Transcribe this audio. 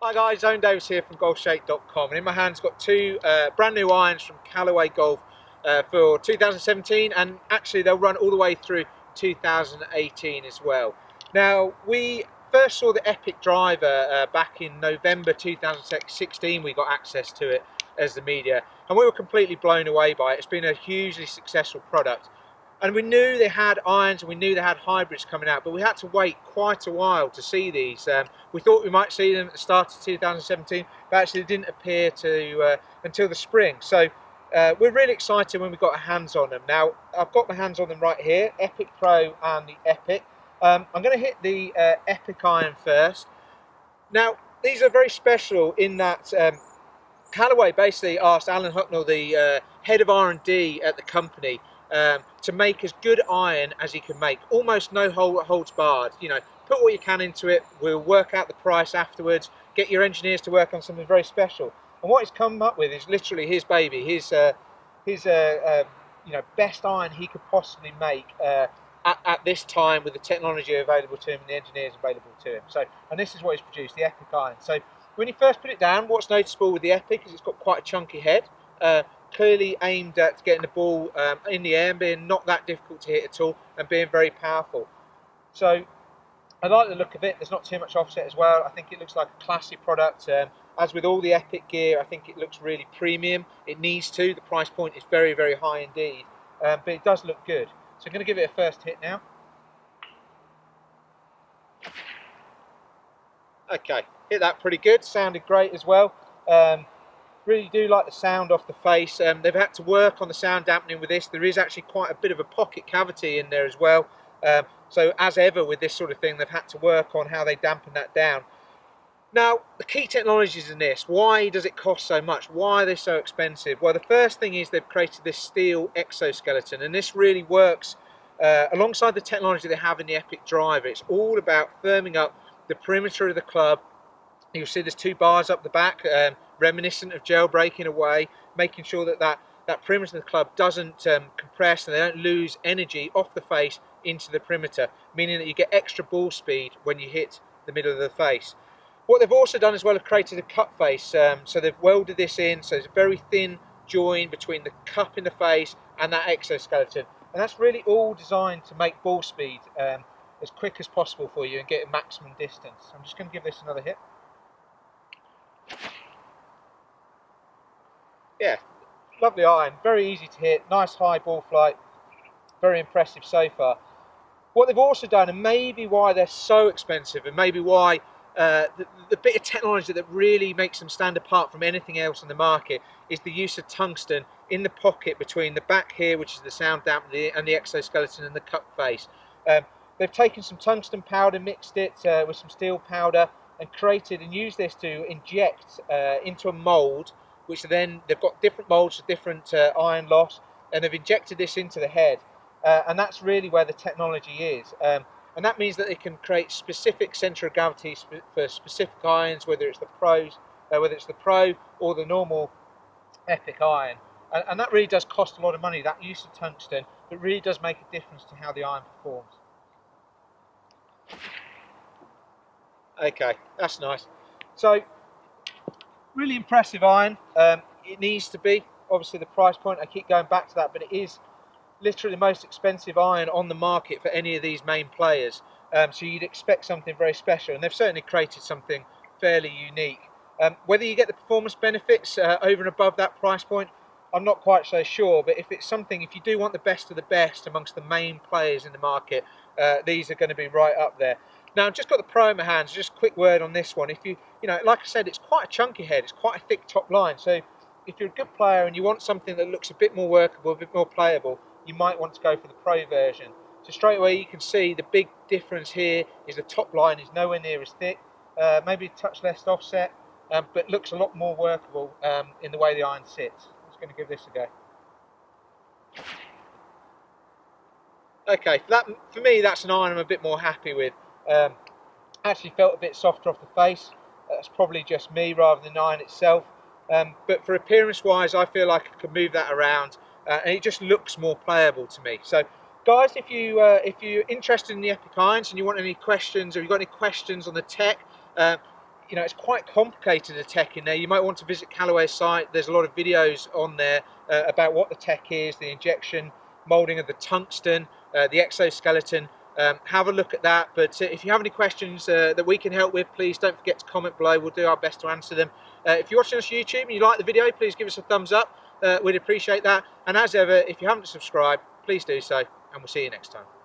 Hi guys, Owen Davies here from Golfshake.com, and in my hands got two brand new irons from Callaway Golf for 2017, and actually they'll run all the way through 2018 as well. Now, we first saw the Epic driver back in November 2016. We got access to it as the media, and we were completely blown away by it. It's been a hugely successful product. And we knew they had irons and we knew they had hybrids coming out, but we had to wait quite a while to see these. We thought we might see them at the start of 2017, but actually they didn't appear to until the spring. So we're really excited when we got our hands on them. Now, I've got my hands on them right here, Epic Pro and the Epic. I'm going to hit the Epic iron first. Now, these are very special in that Callaway basically asked Alan Hucknall, the head of R&D at the company, to make as good iron as he can make, almost no holds barred. You know, put what you can into it. We'll work out the price afterwards. Get your engineers to work on something very special. And what he's come up with is literally his baby, his best iron he could possibly make at this time with the technology available to him and the engineers available to him. So, and this is what he's produced, the Epic iron. So, when you first put it down, what's noticeable with the Epic is it's got quite a chunky head. Clearly aimed at getting the ball in the air and being not that difficult to hit at all and being very powerful. So I like the look of it. There's not too much offset as well. I think it looks like a classy product. As with all the Epic gear, I think it looks really premium. It needs to. The price point is very, very high indeed, but it does look good. So I'm going to give it a first hit now. Okay, hit that pretty good. Sounded great as well. Really do like the sound off the face. They've had to work on the sound dampening with this. There is actually quite a bit of a pocket cavity in there as well. So as ever with this sort of thing, they've had to work on how they dampen that down. Now, the key technologies in this, why does it cost so much? Why are they so expensive? Well, the first thing is they've created this steel exoskeleton, and this really works alongside the technology they have in the Epic driver. It's all about firming up the perimeter of the club. You'll see there's two bars up the back, reminiscent of jailbreaking away, making sure that that perimeter of the club doesn't compress and they don't lose energy off the face into the perimeter, meaning that you get extra ball speed when you hit the middle of the face. What they've also done as well is created a cup face, so they've welded this in, so it's a very thin join between the cup in the face and that exoskeleton, and that's really all designed to make ball speed as quick as possible for you and get a maximum distance. I'm just going to give this another hit. Yeah, lovely iron, very easy to hit, nice high ball flight, very impressive so far. What they've also done, and maybe why they're so expensive, and maybe why the bit of technology that really makes them stand apart from anything else on the market, is the use of tungsten in the pocket between the back here, which is the sound dampener, and the exoskeleton and the cup face. They've taken some tungsten powder, mixed it with some steel powder, and created and used this to inject into a mould, which then they've got different moulds for different iron loss, and they've injected this into the head, and that's really where the technology is. And that means that they can create specific centre of gravity for specific irons, whether it's the Pro or the normal Epic iron, and that really does cost a lot of money. That use of tungsten, it really does make a difference to how the iron performs. Okay, that's nice. So, really impressive iron. It needs to be. Obviously, the price point, I keep going back to that, but it is literally the most expensive iron on the market for any of these main players. So you'd expect something very special, and they've certainly created something fairly unique. Whether you get the performance benefits over and above that price point, I'm not quite so sure, but if you do want the best of the best amongst the main players in the market, these are going to be right up there. Now, I've just got the Pro in my hands. Just a quick word on this one. If like I said, it's quite a chunky head. It's quite a thick top line. So if you're a good player and you want something that looks a bit more workable, a bit more playable, you might want to go for the Pro version. So straight away you can see the big difference here is the top line is nowhere near as thick, maybe a touch less offset, but looks a lot more workable in the way the iron sits. I'm just going to give this a go. Okay, for me that's an iron I'm a bit more happy with. Actually felt a bit softer off the face. That's probably just me rather than the iron itself. But for appearance wise, I feel like I can move that around, and it just looks more playable to me. So guys, if you're interested in the Epic irons and you want any questions, or you've got any questions on the tech, you know, it's quite complicated, the tech in there. You might want to visit Callaway's site. There's a lot of videos on there about what the tech is, the injection molding of the tungsten, the exoskeleton. Have a look at that. But if you have any questions that we can help with, please don't forget to comment below. We'll do our best to answer them. If you're watching us on YouTube and you like the video, please give us a thumbs up. We'd appreciate that. And as ever, if you haven't subscribed, please do so, and we'll see you next time.